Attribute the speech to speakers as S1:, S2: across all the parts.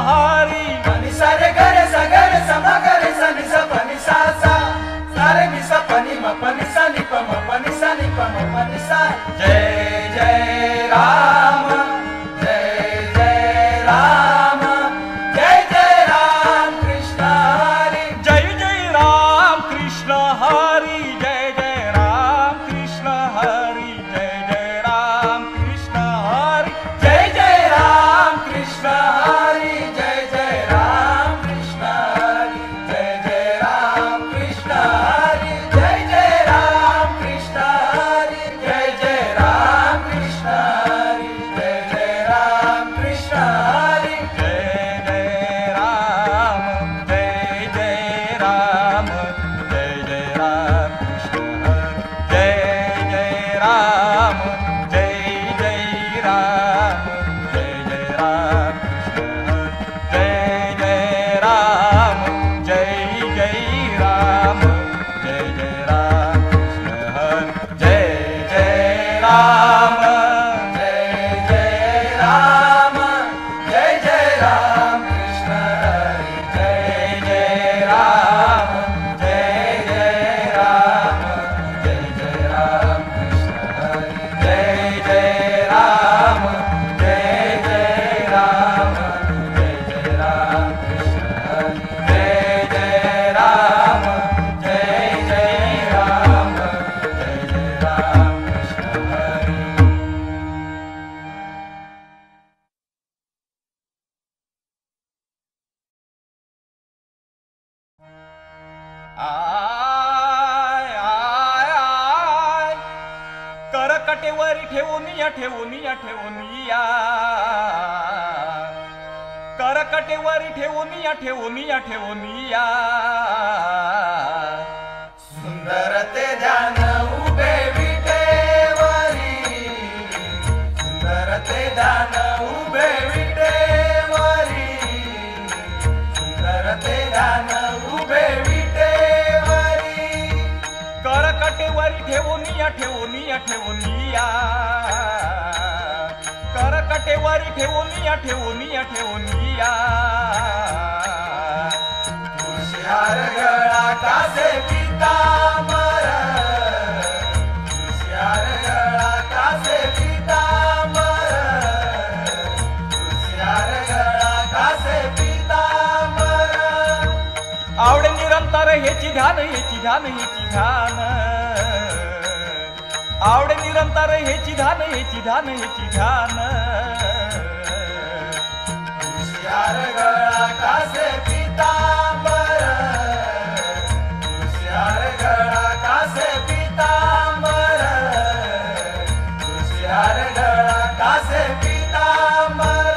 S1: हरी
S2: पनि सा रे ग रे सा ग रे सा म ग रे सा नि सा पनि सा सा सा रे नि सा पनि म पनि सा नि प म पनि सा नि प म पनि सा। जय जय राम जय जय राम जय जय राम कृष्ण हरि
S1: जय जय राम कृष्ण हरी जय जय राम कृष्ण हरी जय जय राम कृष्ण हरी
S2: जय जय राम कृष्ण हरि जय जय राम कृष्ण हरि जय जय राम कृष्ण हरि जय जय राम कृष्ण हरि जय जय राम कृष्ण हरि जय जय राम कृष्ण हरि
S1: जय जय राम जय जय राम जय जय राम कृष्ण हरी जय जय राम जय जय राम जय जय राम कृष्ण हरी जय जय राम जय जय राम जय जय राम कृष्ण हरी जय जय राम
S2: जय जय राम जय जय राम कृष्ण हरि जय जय राम जय जय राम जय जय राम कृष्ण हरि जय जय राम जय जय राम जय जय राम कृष्ण हरि जय जय राम जय जय राम जय जय राम कृष्ण हरि।
S1: आय आय आय करकटेवरी ठेवून या करकटेवरी ठेवून या
S2: सुंदर ते ध्यान उभे विटेवरी सुंदर ते ध्यान उभे विटेवरी सुंदर ते ध्यान उभे विटेवरी
S1: करकटेवरी ठेवून या करकटेवरी ठेवून या
S2: तुळशीहार गळा कासे पितांबर तुळशीहार गळा कासे पितांबर तुळशीहार गळा कासे पितांबर
S1: आवडे निरंतर हेची ध्यान आवडे निरंतर हेची ध्यान
S2: तुळशीहार गळा कासे पितांबर तुळशीहार गळा कासे पितांबर तुळशीहार गळा कासे पितांबर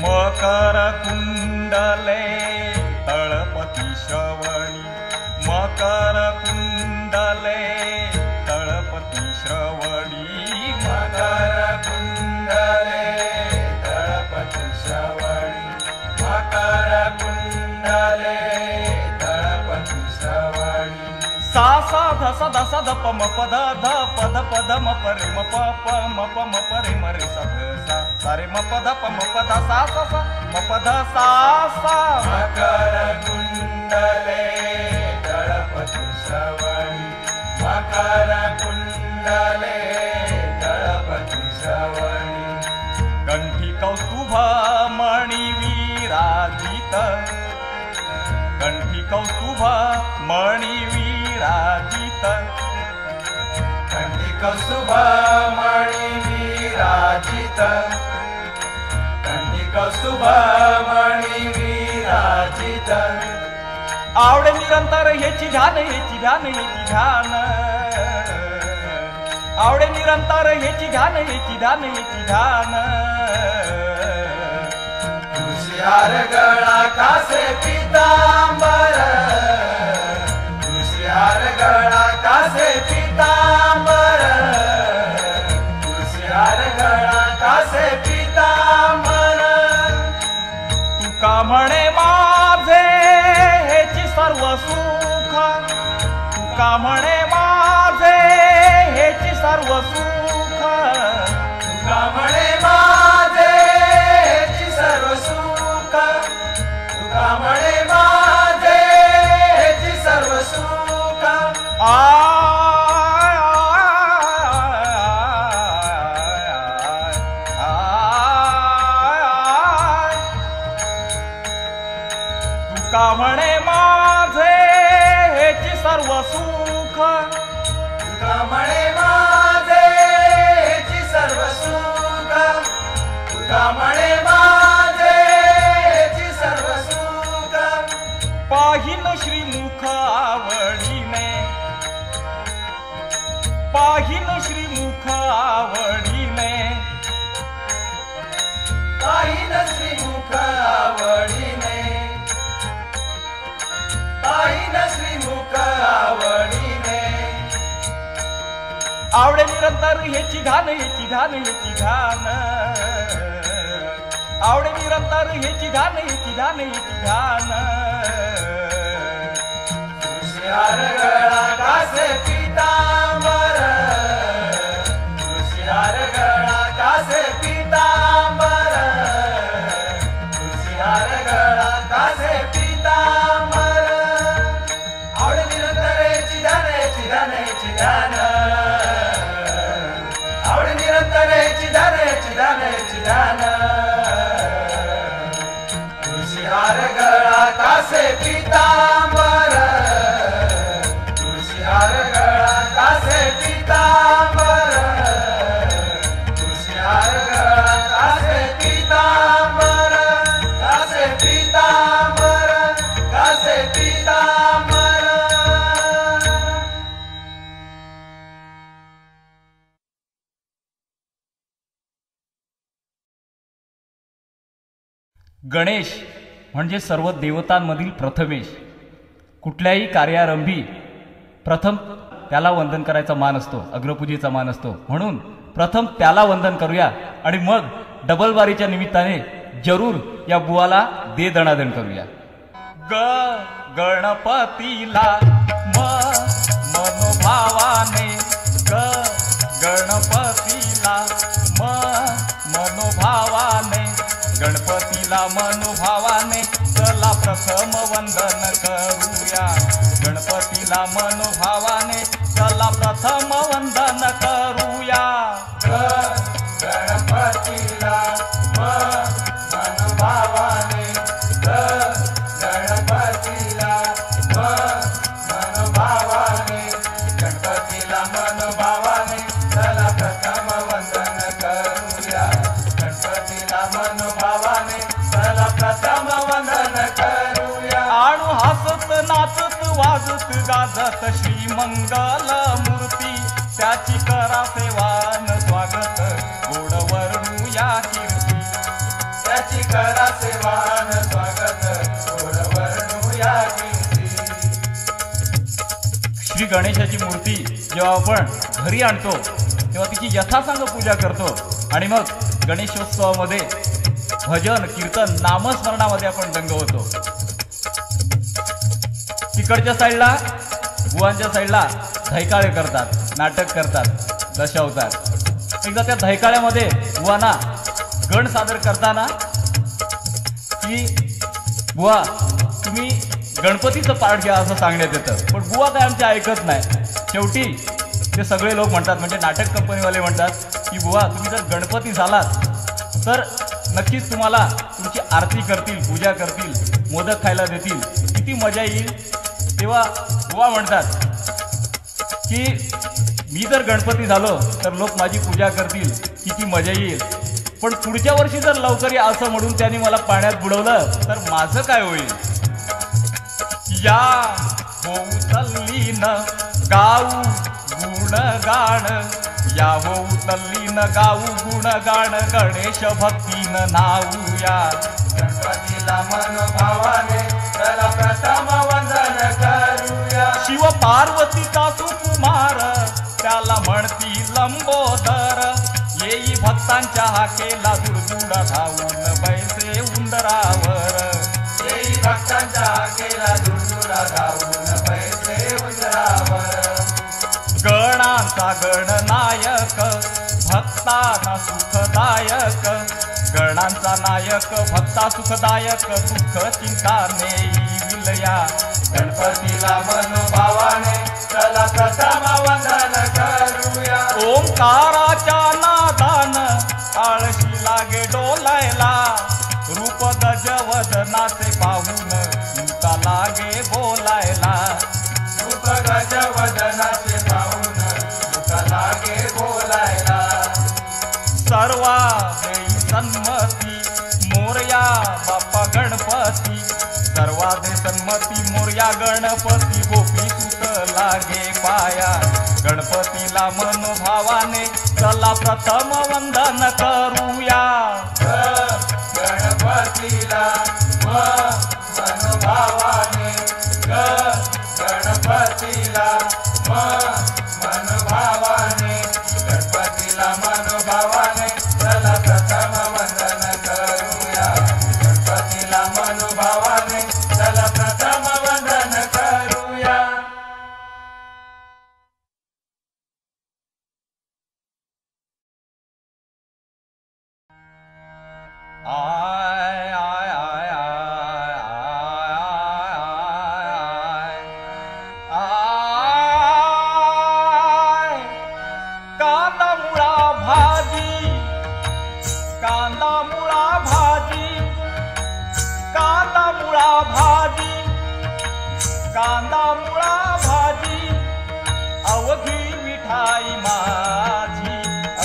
S1: मकर कुंडले तळपती श्रवणी मकर कुंडले तळपती श्रवणी
S2: मकर कुंडले तळपती श्रवणी मकर कुंडले तळपती श्रवणी
S1: सा सा ध स ध स ध प म प ध ध प ध प ध म प रे म प प म प म प रे म रे सा ध सा सा रे म प ध प म प ध सा सा सा म प ध सा सा
S2: मकर कुंडले तळपती श्रवणी मकर कुंडले तळपती श्रवणी
S1: कंठी कौस्तुभ मणि विराजित कंठी कौस्तुभ मणि विराजित
S2: कंठी कौस्तुभ मणि विराजित कंठी कौस्तुभ मणि विराजित
S1: आवडे निरंतर हेची ध्यान आवडे निरंतर हेची ध्यान
S2: तुळशीहार गळा कासे पितांबर तुळशीहार गळा कासे पितांबर तुळशीहार गळा कासे पितांबर
S1: तुका म्हणे माझे हेची सर्व सुख तुका म्हणे माझे हेची सर्व सुख
S2: तुका म्हणे माझे हेची सर्व सुख तुका म्हणे माझे हेची सर्व सुख
S1: तुका म्हणे माझे हेची सर्व सुख
S2: तुका म्हणे माझे हेची सर्व सुख तुका म्हणे माझे हेची सर्व सुख
S1: पाहिन श्रीमुख आवडीने पाहिन श्रीमुख आवडीने
S2: पाहिन श्रीमुख आवडीने पाहिन श्रीमुख आवडीने
S1: आवडे निरंतर हेची घाण हेची घाण हेची घाण आवडे निरंतर हेची घाण हेची घाण हेची घाण
S2: तुळशीहार गळा कासे पीतांबर तुळशीहार गळा कासे पीतांबर तुळशीहार गळा कासे पीतांबर आवडे निरंतर हेची घाण हेची घाण हेची घाण आवडे निरंतर हेची घाण हेची घाण हेची घाण तुळशीहार गळा कासे पीतांबर तुळशीहार गळा कासे पीतांबर तुळशीहार गळा कासे पीतांबर कासे पीतांबर कासे पीतांबर
S1: गणेश म्हणजे सर्व देवतांमधील प्रथमेश. कुठल्याही कार्यारंभी प्रथम त्याला वंदन करायचा मान असतो, अग्रपूजेचा मान असतो. म्हणून प्रथम त्याला वंदन करूया आणि मग डबल बारीच्या निमित्ताने जरूर या बुवाला दे दणादण करूया. गणपतीला मनोभावाने गणपतीला मनोभावाने गणपतीला मनोभावाने चला प्रथम वंदन करूया. गणपतीला मनोभावाने चला प्रथम वंदन करूया.
S2: गणपतीला मनोभावाने गणपतीला मनोभावाने गणपतीला मनोभावाने चला प्रथम वंदन करूया. गणपतीला मनोभावाने चला प्रथम वंदन करूया.
S1: आणू हसत नाचत वाजत गाजत श्री मंगल मूर्ती त्याची करा सेवान स्वागत गोड वर्णूया कीर्ती.
S2: त्याची करा सेवान स्वागत गोड वर्णूया कीर्ती.
S1: श्री गणेशाची मूर्ती जेव्हा आपण घरी आणतो तेव्हा तिची यथासांग पूजा करतो आणि मग गणेशोत्सवामध्ये भजन कीर्तन नामस्मरणामध्ये आपण दंग होतो. तिकडच्या साईडला बुवांच्या साईडला धैकाळे करतात, नाटक करतात, दशावतार. एकदा त्या धैकाळ्यामध्ये बुवांना गण सादर करताना की बुवा तुम्ही गणपतीचं पाठ घ्या असं सांगण्यात येतं. पण बुवा काय आमचे ऐकत नाही. शेवटी ते सगळे लोक म्हणतात, म्हणजे नाटक कंपनीवाले म्हणतात की बुवा तुम्ही जर गणपती झालात तर नक्कीच तुम्हाला तुमची आरती करतील, पूजा करतील, मोदक खायला देतील, किती मजा येईल. तेव्हा बुवा म्हणतात की मी जर गणपती झालो तर लोक माझी पूजा करतील, किती मजा येईल. पण पुढच्या वर्षी जर लवकर या असं म्हणून त्यांनी मला पाण्यात बुडवलं तर माझं काय होईल. या होऊ तल्लीन गाऊ गुणगाण या होऊ तल्लीन गाऊ गुणगाण गणेश भक्तीन नाऊया.
S2: गणपतीला मनोभावाने चला प्रथम वंदन करूया.
S1: शिव पार्वतीचा सुकुमार त्याला म्हणती लंबोदर येई भक्तांच्या हाकेला दुरदुड धावून बैसे उंदरावर.
S2: येई भक्तांच्या हाकेला दुरदुड धावून बैसे उंदरावर.
S1: गणांचा गणनायक भक्तांना सुखदायक गणा भक्तांचा नायक भक्ता सुखदायक दुःख चिंता नेई विलया
S2: गणपतीला मनोभावाने चला प्रथम वंदन करूया.
S1: ओंकाराच्या नादान आळशी लागे डोलायला रूप गजवदनाचे पाहून चिंता लागे बोलायला.
S2: रूप गजवदनाचे पाहून चिंता लागे बोलायला.
S1: सर्वा देई सन्मती मोरया बाप्पा गणपती सर्वा दे सन्मती मोरया गणपती गोपी सुत लागे पाया. गणपतीला मनोभावाने चला प्रथम वंदन करूया.
S2: गणपतीला मनोभावाने गणपतीला मनोभावाने गणपतीला मनोभावाने चला प्रथम वंदन करूया. गणपतीला मनोभावाने चला प्रथम वंदन करूया.
S1: आय आय आय आय आय आय कांदा मुळा भाजी कांदा मुळा भाजी कांदा मुळा भाजी कांदा मुळा भाजी अवघी मिठाई माझी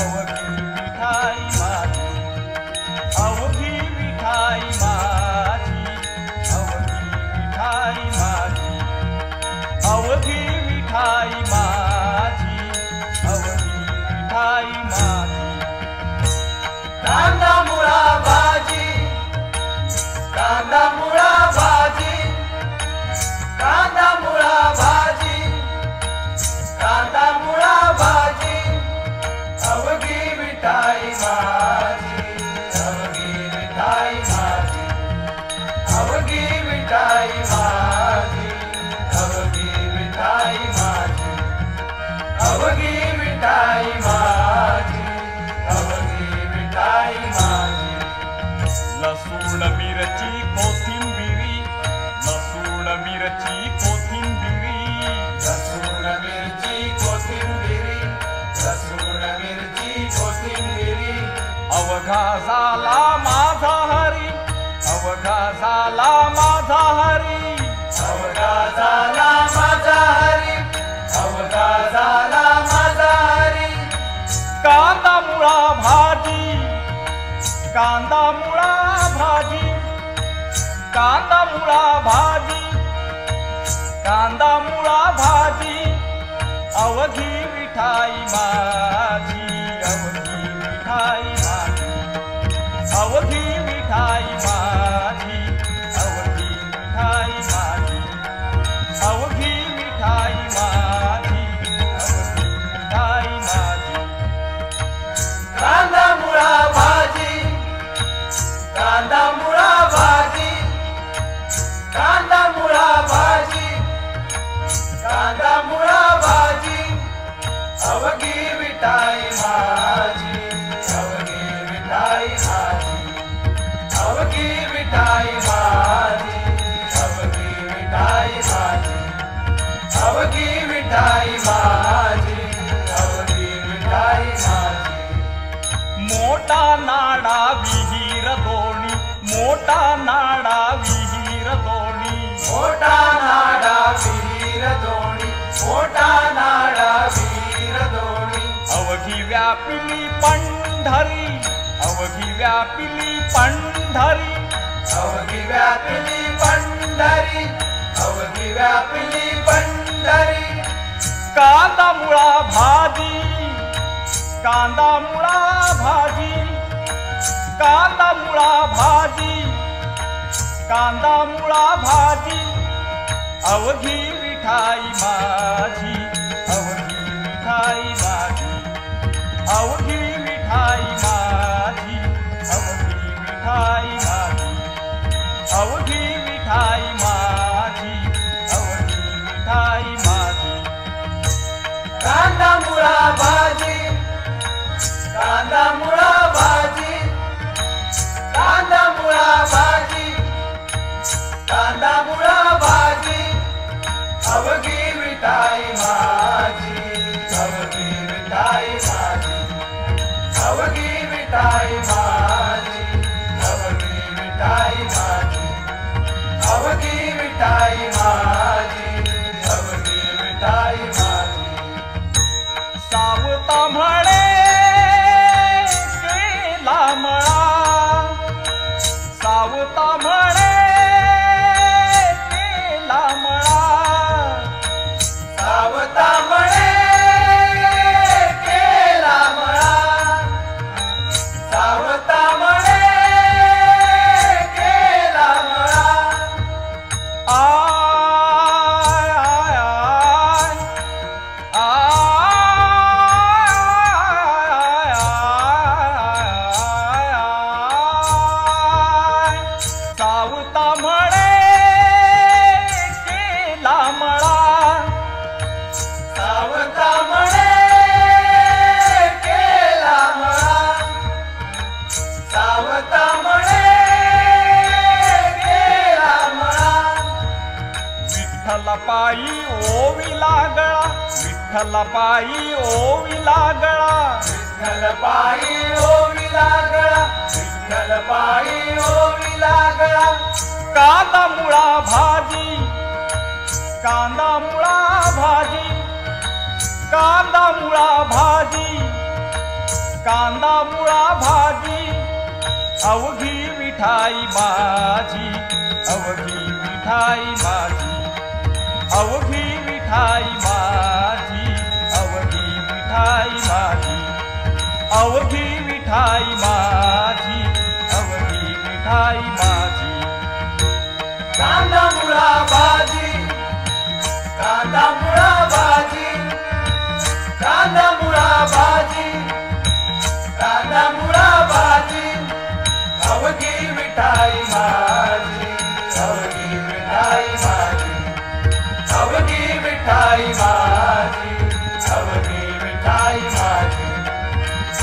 S1: अवघी मिठाई माझी अवघी मिठाई माझी अवघी मिठाई माझी अवघी मिठाई माझी अवघी मिठाई माझी.
S2: कांदा मुळा भाजी कांदा मुळा भाजी कांदा मुळा भाजी कांदा मुळा भाजी अवघी मिठाई माझी अवघी मिठाई माझी अवघी मिठाई माझी अवघी मिठाई माझी अवघी मिठाई माझी अवघी मिठाई माझी.
S1: लसूण मिरची कोथिंबिरी लसूण मिरची कोथिंबिरी
S2: लसूण मिरची कोथिंबिरी लसूण मिरची कोथिंबिरी
S1: अवघा झाला माझा हरी अवघा झाला माझा हरी
S2: अवघा झाला माझा हरी अवघा झाला माझा हरी.
S1: कांदा मुळा भाजी कांदा मुळा भाजी कांदा मुळा भाजी कांदा मुळा भाजी अवघी मिठाई माझी अवघी मिठाई माझी अवघी मिठाई माझी अवघी मिठाई माझी अवघी मिठाई माझी अवघी मिठाई माझी.
S2: कांदा मुळा भाजी कांदा मुळा भाजी कांदा मुळा भाजी कांदा मुळा भाजी अवघी मिठाई माझी अवघी मिठाई माझी अवघी मिठाई माझी अवघी मिठाई माझी अवघी मिठाई माझी अवघी मिठाई माझी.
S1: मोठा नाडा विहीर दोणी मोठा नाडा विहीर दोणी
S2: मोठा नाडा वीर दोणी मोठा नाडा वीर दोणी
S1: अवघी व्यापिली पंढरी अवघी व्यापिली पंढरी
S2: अवघी व्यापिली पंढरी अवघी व्यापिली पंढरी.
S1: कांदा मुळा भाजी कांदा मुळा भाजी कांदा मुळा भाजी कांदा मुळा भाजी अवघी मिठाई माझी अवघी मिठाई माझी अवघी मिठाई माझी अवघी मिठाई माझी अवघी मिठाई माझी अवघी मिठाई माझी.
S2: कांदा मुळा भाजी कांदा मुळा भाजी
S1: म्हणे केला मळा
S2: सावता म्हणे केला मळा सावता म्हणे केला मळा
S1: आय आय आय आय सावता म्हणे केला मळा
S2: सावता म्हणे केला मळा सावता म्हणे केला मळा
S1: विठ्ठल पायी ओविला गळा विठ्ठल पायी ओविला गळा
S2: विठ्ठल पायी ओविला गळा विठ्ठल पायी ओविला गळा
S1: कांदा मुळा भाजी कांदा मुळा भाजी कांदा मुळा भाजी कांदा मुळा भाजी अवघी मिठाई माझी अवघी मिठाई माझी अवघी मिठाई माझी अवघी मिठाई माझी अवघी मिठाई माझी अवघी मिठाई माझी
S2: कांदा मुळा भाजी कांदा मुळा भाजी कांदा मुळा भाजी कांदा मुळा भाजी अवघी मिठाई माझी अवघी मिठाई माझी अवघी मिठाई माझी अवघी मिठाई माझी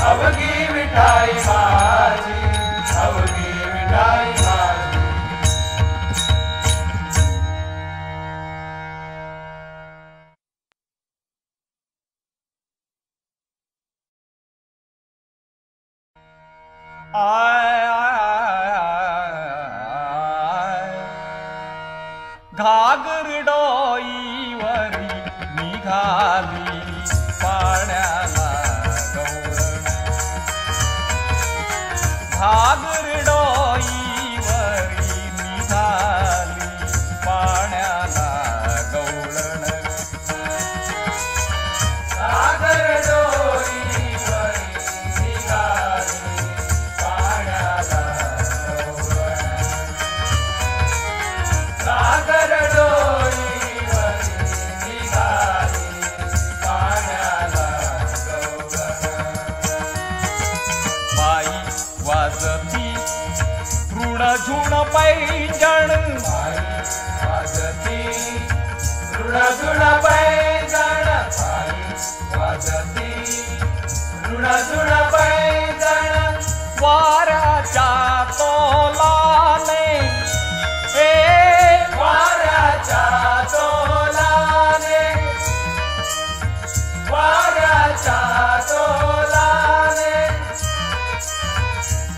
S2: अवघी मिठाई माझी अवघी मिठाई माझी
S1: आय आय आय घागर डोईवरी निघाली पाण्याला गवळण घागर डोईवरी निघाली पाण्याला गवळण
S2: सागर डोईवरी निघाली पाण्याला गवळण सागर डोईवरी निघाली पाण्याला गवळण
S1: बाई वाजती ऋण झुण पैंजण
S2: पायी वाजती ऋणझुण पैंजण पायी वाजती ऋणझुण पैंजण
S1: वाऱ्याच्या तोलाने ए
S2: वाऱ्याच्या तोलाने वाऱ्याच्या तोलाने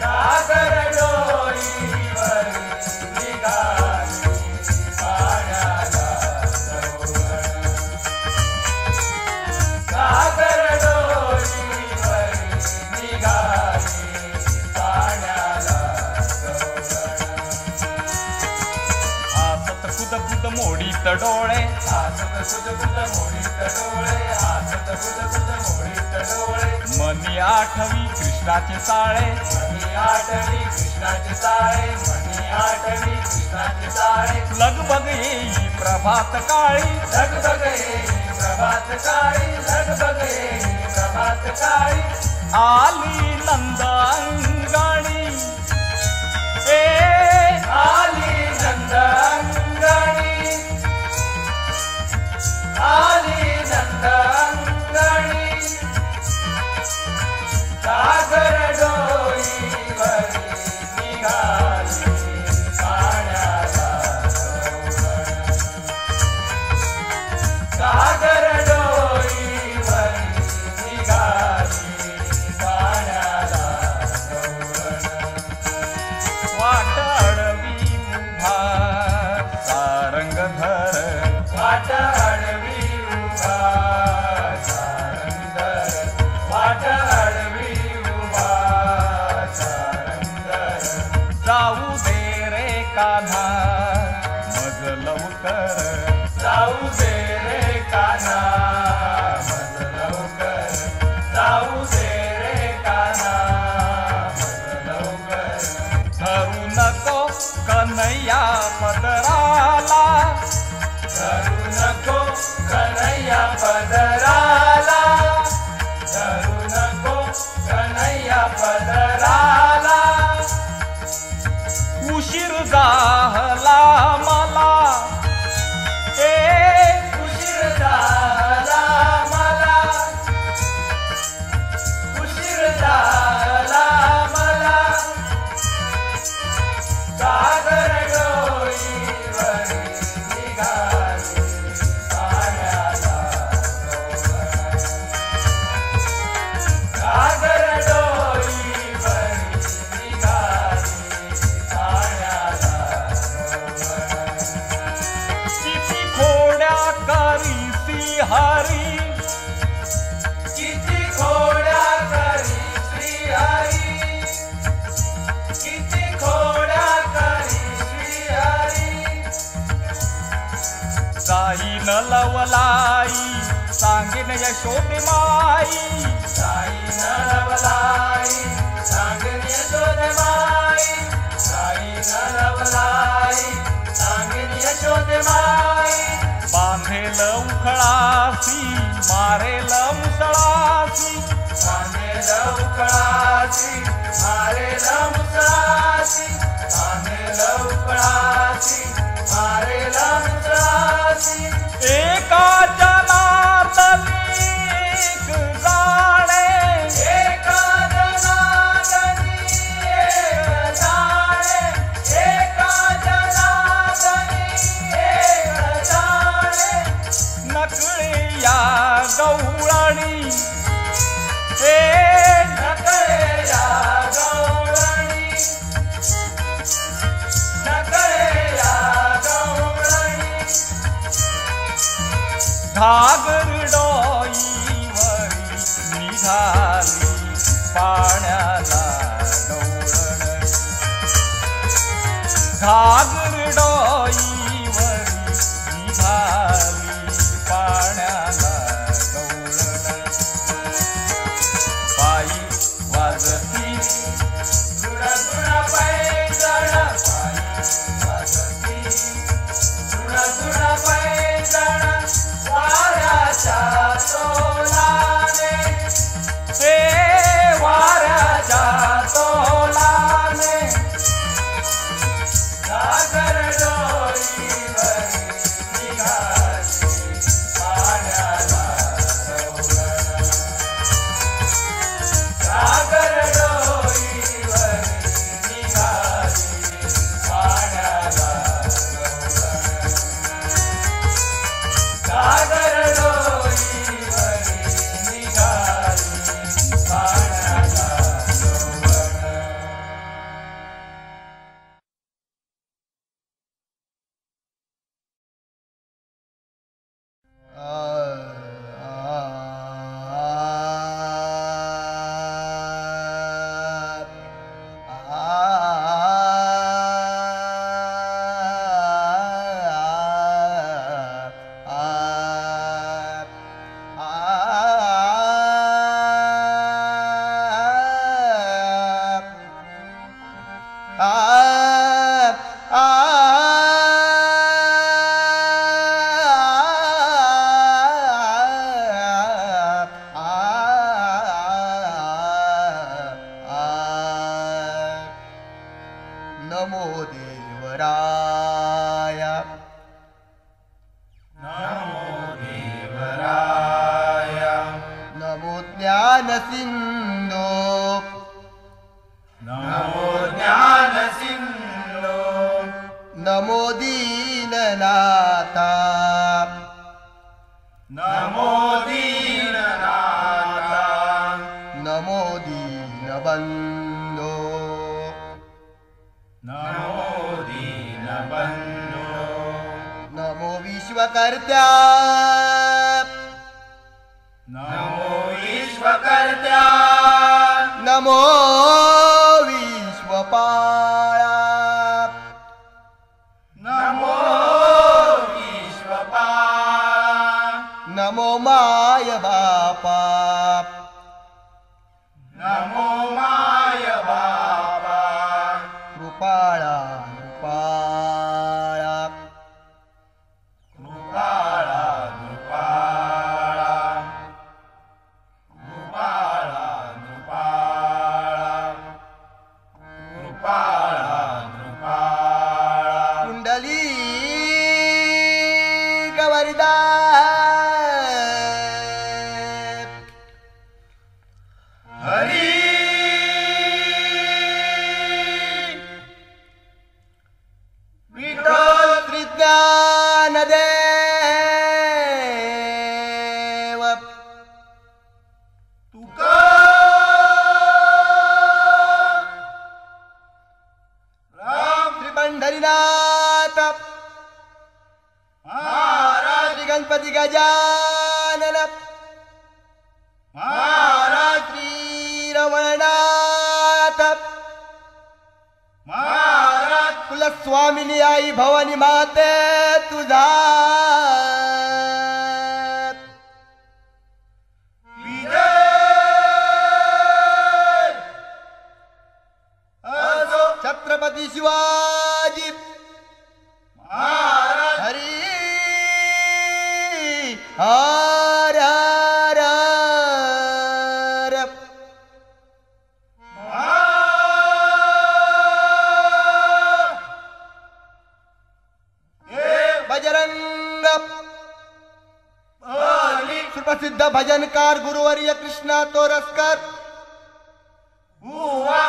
S2: सागर डोईवरी निघाली पाण्याला गवळण सागर डोईवरी निघाली पाण्याला गवळण
S1: आसत कुद कुद मोडीत डोळे
S2: हासत कुद मोडीत डोळे हासत कुद मोडीत डोळे
S1: मनी आठवी कृष्णाचे साळे
S2: मनी आठवी कृष्णाचे साळे मनी आठवी कृष्णाचे साळे
S1: लगबग येई प्रभात काळी
S2: लगबग येई प्रभात काळी लगबग येई प्रभात काळी
S1: आली नंद अंगणी ए
S2: आली नंद अंगणी आली नंद अंगणी सागर डोईवरी निघाली पाण्याला गवळण सागर डोईवरी निघाली पाण्याला गवळण
S1: वाट अडवी उभा सारंग धर
S2: वाट अडवी उभा सारंगधर वाट अडवी उभा सारंगधर
S1: जाऊ दे रे कान्हा मज लवकर
S2: जाऊ दे रे कान्हा मज लवकर जाऊ दे रे कान्हा मज लवकर
S1: धरू नको कन्हैया पदराला
S2: धरू नको कन्हैया पदराला धरू नको कन्हैया पदराला
S1: उशीर झाला मला
S2: उशीर झाला मला उशीर झाला मला सागर डोईवरी निघाली पाण्याला सागर डोईवरी निघाली पाण्याला
S1: किती खोड्या करीसी हरी
S2: किती खोड्या करी श्रीहरी किती खोड्या करी श्रीहरी
S1: जाईन लवलाई सांगेन यशोदे माई
S2: साई नरवलाई सांगेन यशोदमाई साई नरवलाई सांगेन यशोदमाई
S1: बांधेल उखळासी मारेल मुसळासी
S2: बांधेल उकळाची मारेल मुसळाची बांधेल उकळाची मारेल मुसळाची
S1: एका जनातली एक जाणे
S2: एका जनार्दनी एक जाणे एका जनार्दनी एक जाणे
S1: नकळे या गवळणी
S2: नकळे या गवळणी नकळे या गवळणी
S1: घागर डोईवरी निघाली पाण्याला गवळण घागर डोईवरी निघाली पाण्याला गवळण पायी वाजती
S2: दुर दुर पैंजण पायी वाजती दुर दुर पैंजण वाऱ्याच्या तोलाने वाऱ्याच्या तोलाने सागर डोईवरी निघाली पाण्याला गवळण सागर डोईवरी निघाली पाण्याला गवळण सागर डोईवरी निघाली पाण्याला गवळण
S3: नमो देवराय
S2: नमो देवराय
S3: नमो ज्ञानसिंधो
S2: नमो ज्ञानसिंधो
S3: नमो दीननाथा
S2: नमो दीननाथा
S3: नमो दीनबन्धो
S2: नमो दीनबन्धो
S3: नमो विश्वकर्त्या
S2: नमो विश्वकर्त्या
S3: नमो विश्वपाया बापा
S2: नमो माय बापा
S3: कृपाळा कृपाळा
S2: कृपाळा कृपाळा कृपाळा कृपाळा कृपाळा कृपाळा
S3: कुंडली गवरिदा
S2: हरी विठ्ठल
S3: श्री ज्ञानदेव
S2: तुका राम
S3: श्री पंढरीनाथ
S2: महाराज
S3: श्री गणपती गजानन
S2: महाराज
S3: श्री रमणनाथ
S2: महाराज
S3: कुलस्वामिनी आई भवानी माते तुझा
S2: विजय असो
S3: छत्रपती शिवाजी
S2: महाराज
S3: हरी हर हर हर बजरंग
S2: बली
S3: सुप्रसिद्ध भजनकार गुरुवर्य कृष्णा तोरसकर
S2: बुवा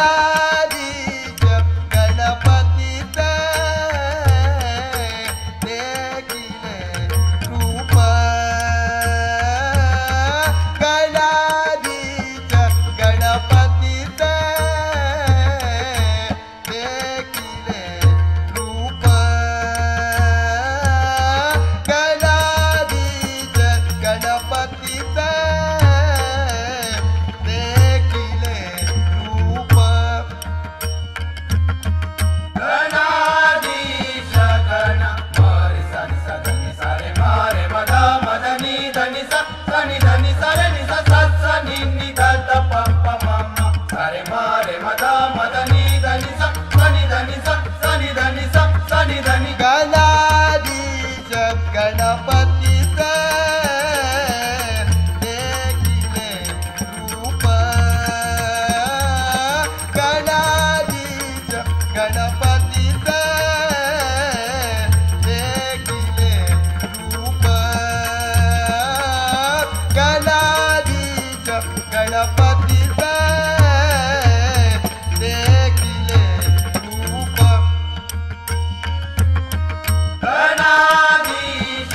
S3: गणाधीश गणपतीच देखिले रूप गणाधीश गणपतीच देखिले रूप गणाधीश गणपतीच देखिले रूप
S2: गणाधीश गण मारे सारे सगनी सारे मारे मदा मदनी धनी सनी धनी सारे नि सनी नि ध पप्प मम्मा सारे मारे मदा मदनी धनी सनी धनी सनी धनी सनी धनी
S3: गणाधीश गणपतीच देखिले रूप गणाधीश गणपतीच देखिले रूप गणाधीश गणपतीच देखिले रूप
S2: गणाधीश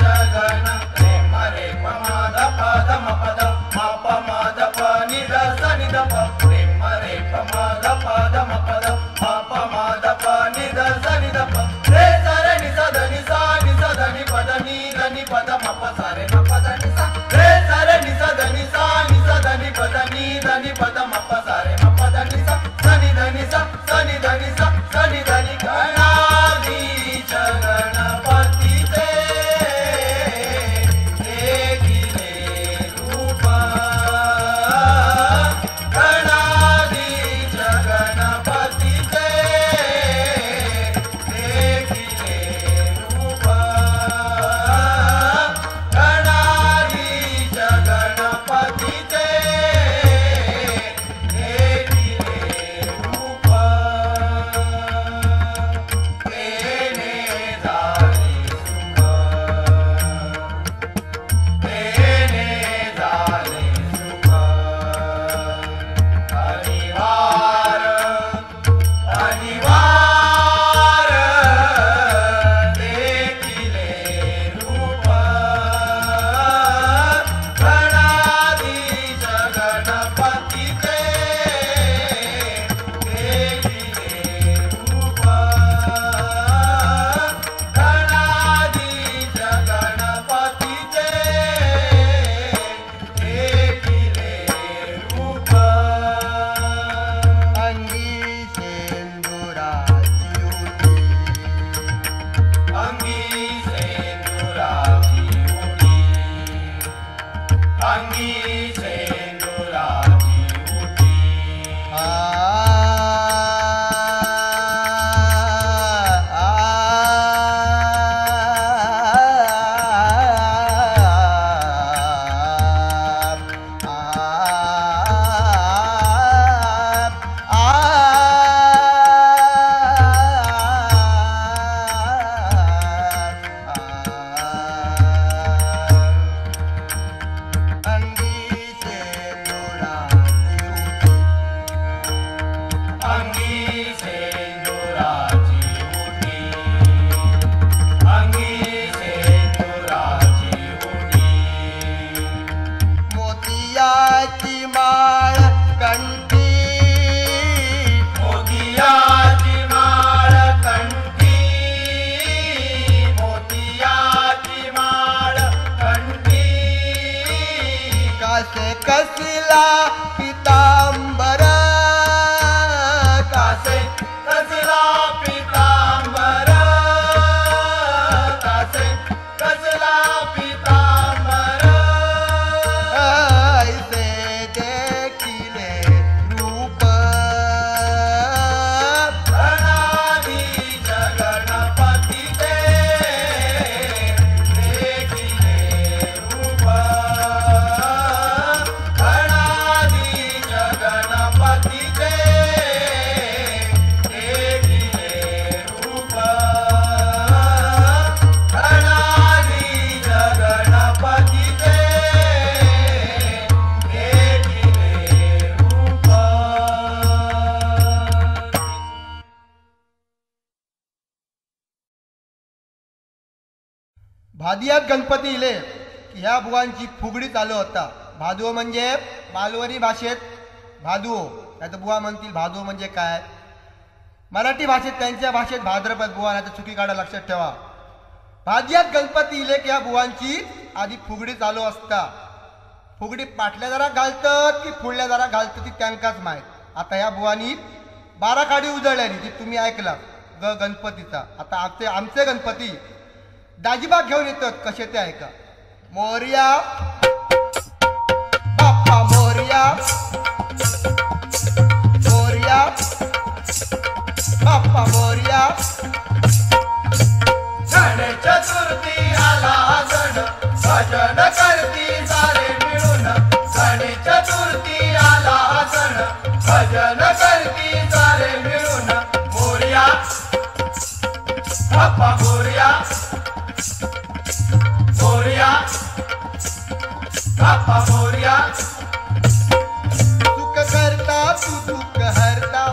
S3: भादियात गणपती इले की ह्या बुवांची फुगडी चालू होता. भादुओ म्हणजे मालवणी भाषेत भादुओ, नाही तर बुवा म्हणतील भादुओ म्हणजे काय. मराठी भाषेत त्यांच्या भाषेत भाद्रपद बुवा, नाही तर चुकी काढा, लक्षात ठेवा. भादियात गणपती इले की ह्या बुवांची आधी फुगडी चालू असता. फुगडी पाटल्या जरा घालतात की फुडल्या जरा घालतात ती त्यांकाच माहीत. आता ह्या बुवानी 12 काडी उजळल्यानी ती तुम्ही ऐकला गणपतीचा. आता आमचे गणपती दाजीबाग घेऊन येतात कसे ते ऐका. मोरया बाप्पा मोरया, मोरया बाप्पा मोरया.
S2: गणेश चतुर्थी आला सण भजन करती सारे मिळून. गणेश चतुर्थी आला सण भजन करती सारे मिळून. मोरया बाप्पा मोरया, मोरया बाप्पा मोरया.
S3: सुख करता तू दुःख हरता,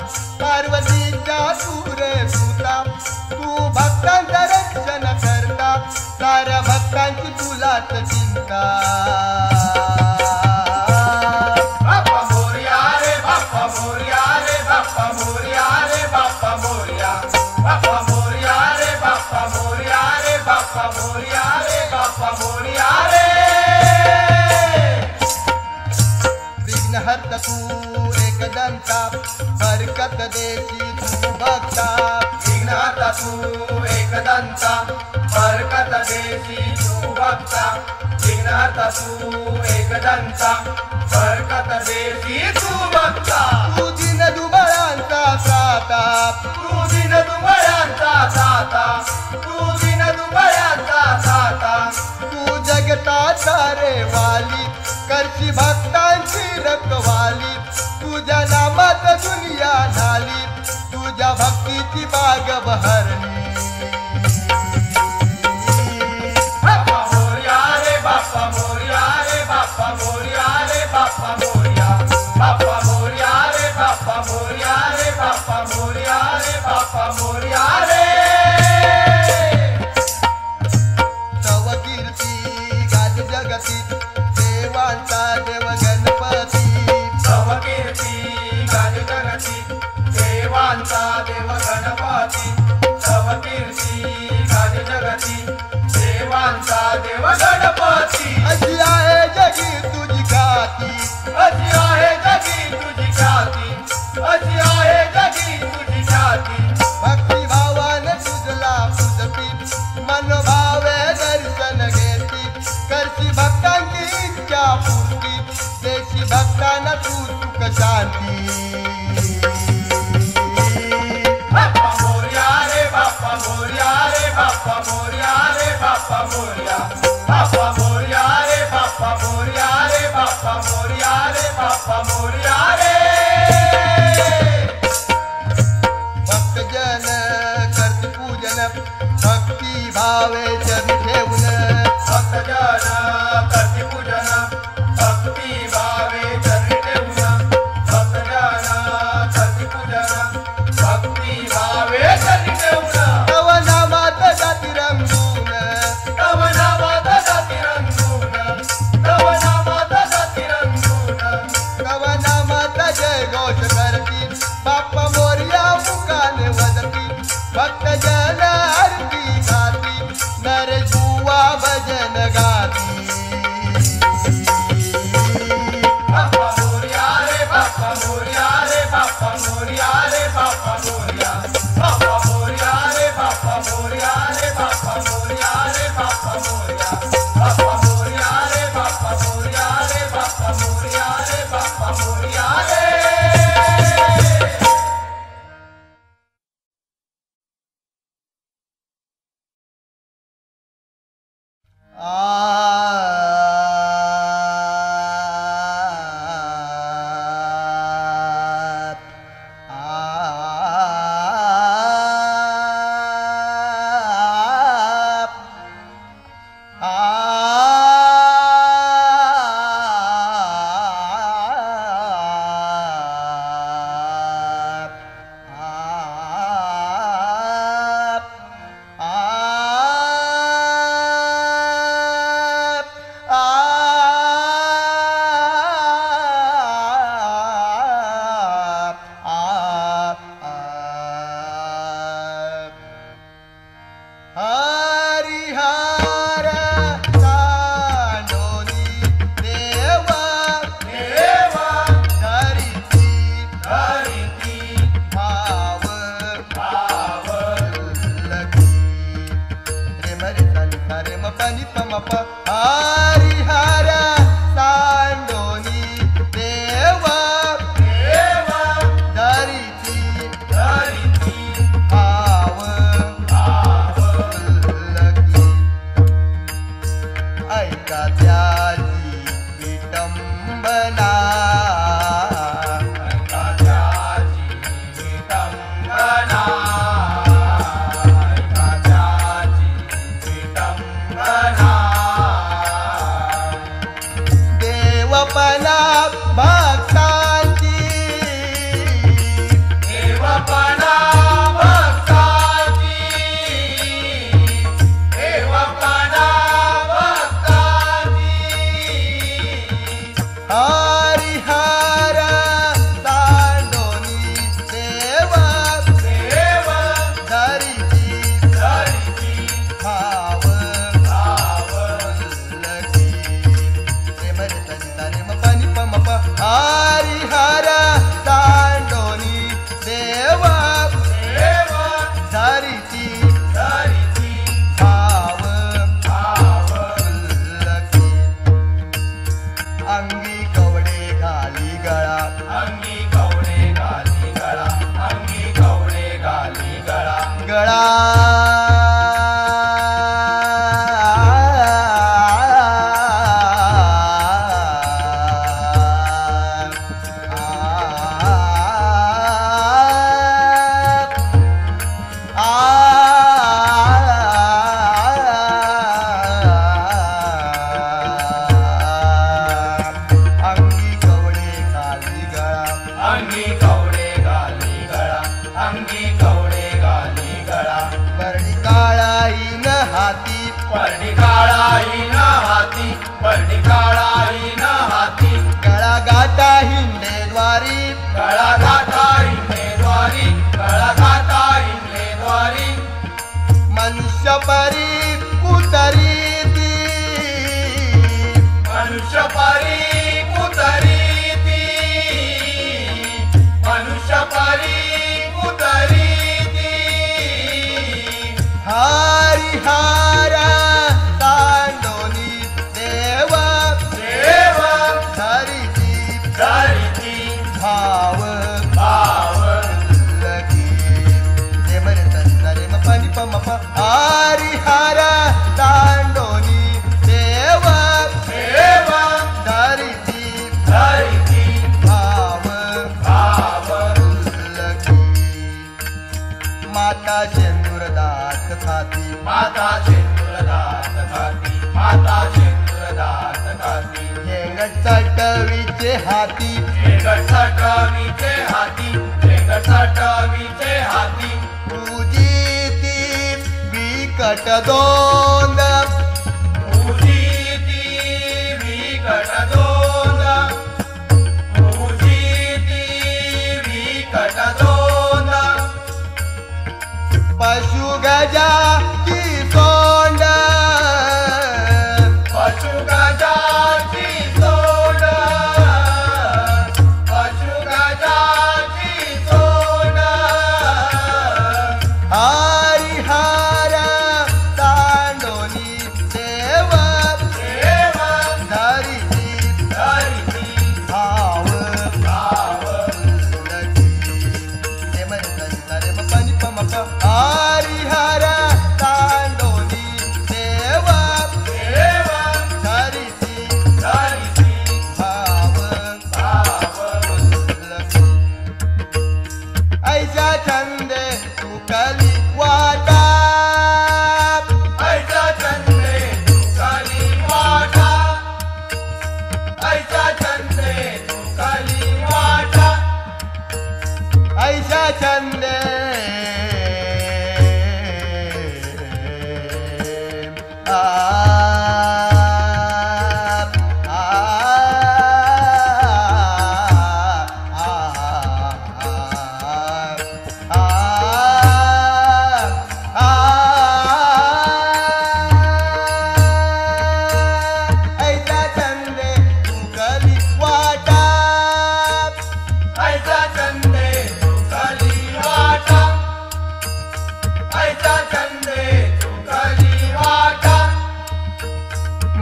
S3: पार्वतीच्या सूर सुता. तू भक्तांचं रक्षण करता, साऱ्या भक्तांची तुलाच चिंता.
S2: बाप्पा मोरया रे बाप्पा मोरया रे बाप्पा मोरया रे बाप्पा मोरया. बाप्पा मोरया रे बाप्पा मोरया रे बाप्पा मोरया रे बाप्पा मोरया रे.
S3: विघ्नहर्ता तू एकदंता, बरकत देशी तू भक्ता.
S2: विघ्नहर्ता तू एकदंता, बरकत देशी तू भक्ता. विघ्नहर्ता तू एकदंता, बरकत देशी तू भक्ता.
S3: तू दिन दुबळांचा त्राता,
S2: तू दिन दुबळ्यांचा दाता, तू दिन दुबळ्यांचा दाता.
S3: तू जगताचा रे वाली, करची भक्तांची रखवाली. तुझ्या नामात दुनिया झाली, तुझ्या भक्तीची बाग बहरली.
S2: बाप्पा मोरया रे बाप्पा मोरया रे बाप्पा मोरया रे बाप्पा मोरया. बाप्पा मोरया रे बाप्पा मोरया रे बाप्पा मोरया रे बाप्पा मोरया रे.
S3: तव कीर्ती गाज जगती, देवांचा देव गणपती.
S2: तव कीर्ती गाज जगती, देवांचा देव गणपती. तव कीर्ती गाज जगती, देवांचा देव गणपती.
S3: अशी आहे जगी तुझी गाती,
S2: अशी आहे जगी तुझी ख्याती, अशी आहे जगी तुझी ख्याती.
S3: भक्ती भावाने तुझला पुजती, मनोभावे दर्शन घेती. करची भक्तांची इच्छा पूर्ती, देशी भक्तांना तू सुख शांती.
S2: बाप्पा मोरया रे बाप्पा मोरया रे बाप्पा मोरया रे बाप्पा मोरया. बाप्पा मोरया रे बाप्पा मोरया रे बाप्पा मोरया रे बाप्पा मोरया रे.
S3: भक्तजन करती पूजन, भक्ती भावे चरणी ठेवून.
S2: भक्तजन करती पूजन, भक्ती भावे चरणी ठेवून. भक्तजन करती पूजन, भक्ती भावे चरणी ठेवून.
S3: तव नामात जाती रंगून,
S2: तव नामात जाती रंगून, तव नामात जाती रंगून.
S3: तव नामात जय घोष करती, बाप्पा मोरया मुखाने वदती. भक्तजन आरती गाती, नर जुवा भजन गाती.
S2: बाप्पा मोरया रे बाप्पा मोरया रे बाप्पा मोरया रे बाप्पा मोरया. बाप्पा मोरया रे बाप्पा मोरया रे बाप्पा मोरया रे बाप्पा मोरया. बाप्पा मोरया रे बाप्पा मोरया रे बाप्पा मोरया रे बाप्पा मोरया रे.
S3: पनि पम प हरिहर सांडोनी देव धरिती भाव लगी ऐका त्याची विटंबना देवपना भक्तांची हरिहर सांडोनी देव धरिती भाव लगी प्रेम रे सनिता रे म पनि पम प हरिहर सांडोनी देव धरिती भाव लगी अंगी कवडे घाली गळा गळा अंगी कवडे घाली गळा परडी काळाईन हाती गळा गाता हिंडे द्वारी मनुष्य परी कुतरी ती हरिहर सांडोनी देव धरिती भाव लगी प्रेम रे सनिता रे म पनि पम प हरिहर सांडोनी देव धरिती भाव लगी माता शेंदूरदात खाती हेंगट चटवीचे हाती पूजिती विकट दोंद पशु गजा की सोंड हरिहर सांडोनी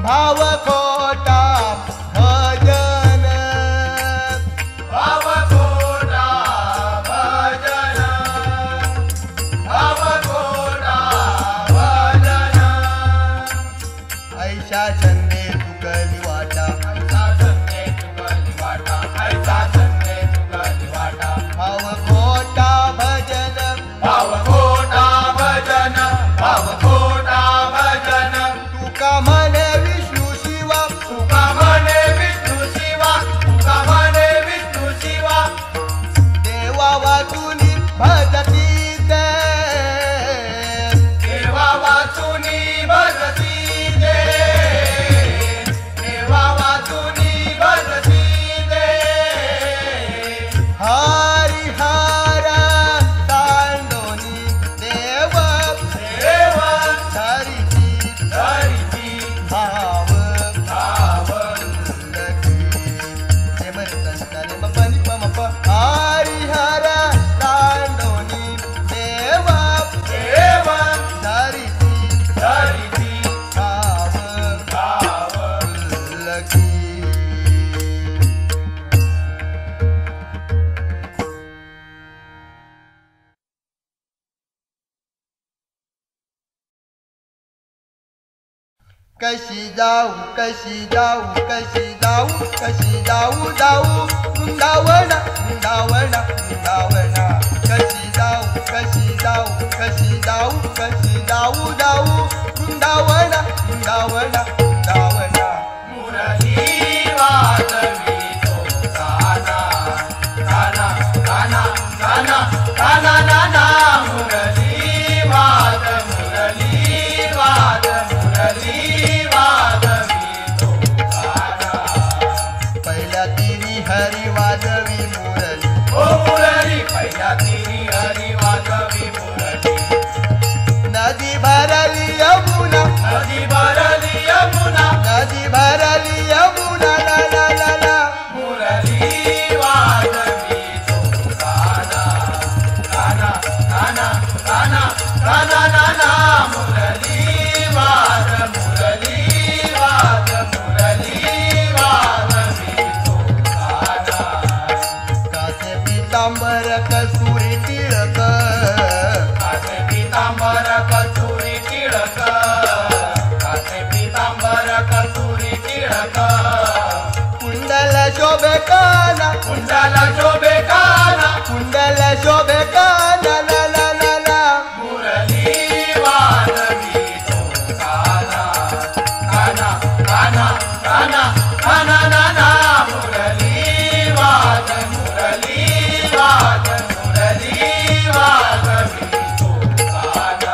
S3: भाव खोटा भजन
S2: भाव खोटा भजन भाव खोटा भजन
S3: ऐशा छंदे चुकली वाटा
S2: ऐसा संते चुकली वाटा ऐसा संते चुकली वाटा
S3: भाव खोटा भजन
S2: भाव खोटा भजन भाव खोटा भजन
S3: तुका म्हणे विष्णू शिवा
S2: तुका म्हणे विष्णू शिवा तुका म्हणे विष्णू शिवा
S3: देवा वाचुनी भजती ते
S2: देवा वाचुनी भजती दे देवा वाचुनी भजती दे
S3: हरिहर तांडोनी देव
S2: देव
S3: धरिती
S2: धरिती
S3: भाव
S2: भाव
S3: हरिहर तांडोनी देव
S2: देव
S3: धरिती
S2: धरिती
S3: भाव
S2: भाव
S3: लगी कशी जाऊ कशी जाऊ कशी जाऊ कशी जाऊ जाऊ वृंदावना वृंदावना वृंदावना कशी जाऊ कशी जाऊ कशी जाऊ कशी जाऊ जाऊ वृंदावना वृंदावना वृंदावना
S2: मुरली वाजवी तो गाना गाना गाना गाना गाना गाना मुरली वाद मुरली वाद मुरली वाजवी तो गाना
S3: पहिल्या तिरी हरी वाजवी मुरली
S2: ओ मुरली पहिल्या तिरी हरी वाजवी मुरली
S3: नदी भरली यमुना
S2: नदी भरली यमुना
S3: नदी भरली यमुना ला ला ला ला
S2: मुरली वाजवी तो गाना गाना गाना गाना गाना गाना मुरली वाद मुरली वाद मुरली वाजवी तो गाना
S3: कासे पितांबर कसुरी टिळक
S2: कासे पितांबर कस्तुरी टिळक कासे पितांबर कस्तुरी टिळक
S3: कुंडल शोभे काना
S2: कुंडला शोभे काना
S3: कुंडल शोभे काना ला ला ला ला
S2: मुरली वाजवी तो गाना गाना गाना गाना गाना गाना मुरली वाद मुरली वाद मुरली वाजवी तो गाना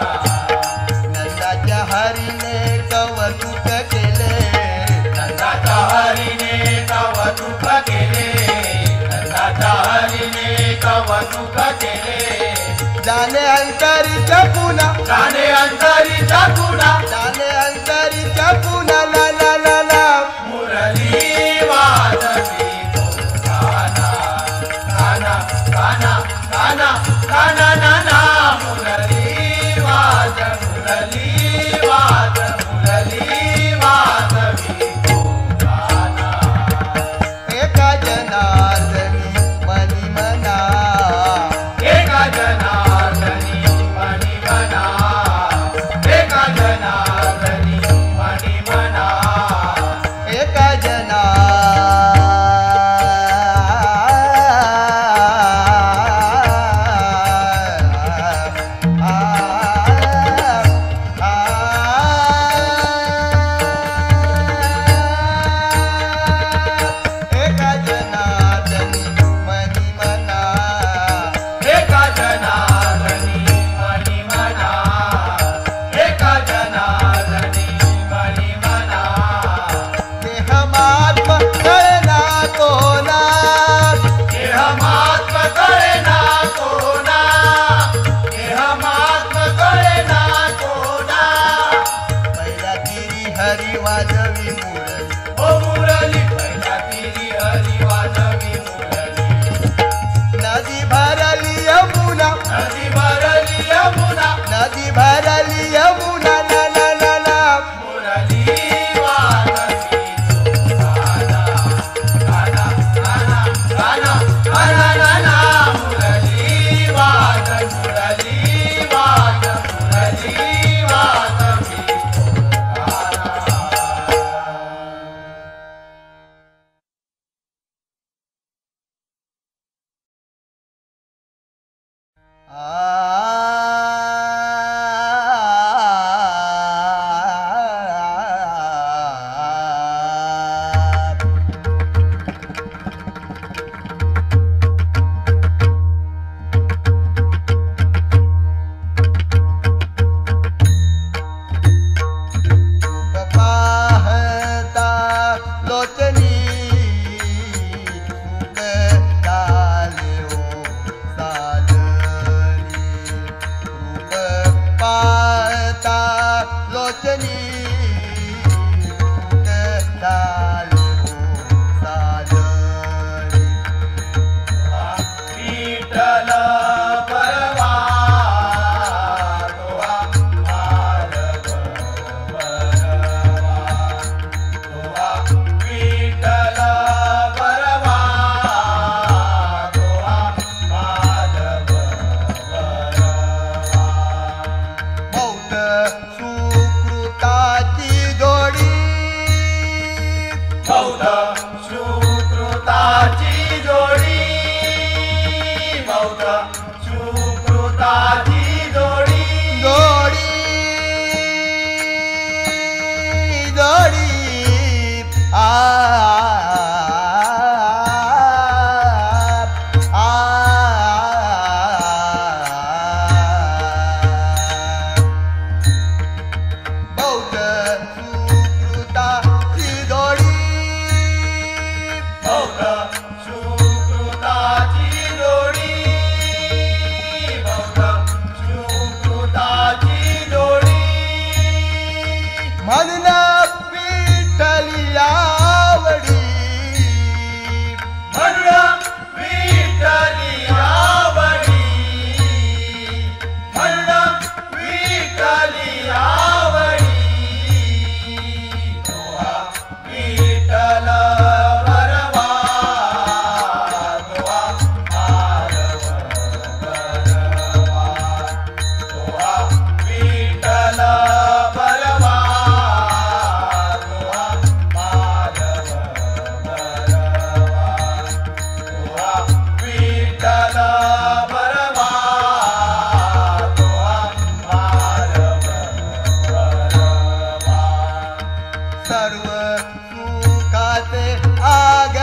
S3: नंदाच्या हरीने कवतुक केले
S2: नंदाच्या हरीने कवतुक केले नंदाच्या हरीने कवतुक केले
S3: जाने अंतरीच्या पुन्हा
S2: जाणे अंतरीचा गुणा
S3: जाने अंतरीच्या पुन्हा ला ला ला ला
S2: मुरली वाजवी तो गाना गाना गाना गाना गाना गाना मुरली वाज मुरली वाज मुरली वाजवी तो गाना
S3: एका जनार्दनी मनी मना
S2: एका जनार्दनी मनी मना एका जनार्दनी मनी मना
S3: एका जना एका जनार्दनी मनी मना
S2: एका जनार्दनी मनी मना एका जनार्दनी मनी मना
S3: देहमात्म कळना कोणा
S2: देहमात्म कळेना कोणा देहमात्म कळेना कोणा
S3: पहिल्या तिरी हरी वाजवी मुरली
S2: ओ मुरली पहिल्या तिरी हरी वाजवी मुरली
S3: नदी भरली यमुना
S2: नदी भरली यमुना
S3: नदी भरली यमुना ला ला ला ला
S2: मुरली वाद बौद्ध सुकृताची जोडी बौद्ध सुकृताची जोडी
S3: जोडी जोडी आ बौद्ध सुकृताची जोडी
S2: बौद्ध सुकृताची जोडी बौद्ध सुकृताची जोडी
S3: म्हणून विठ्ठली आवडी
S2: म्हणून विठ्ठली आवडी म्हणून विठ्ठली आवडी तोहा विठ्ठल बरवा तोहा माधव बरवा तोहा विठ्ठल बरवा तोहा माधव बरवा तोहा विठ्ठल बरवा तोहा माधव बरवा
S3: सर्व सुखाचे आग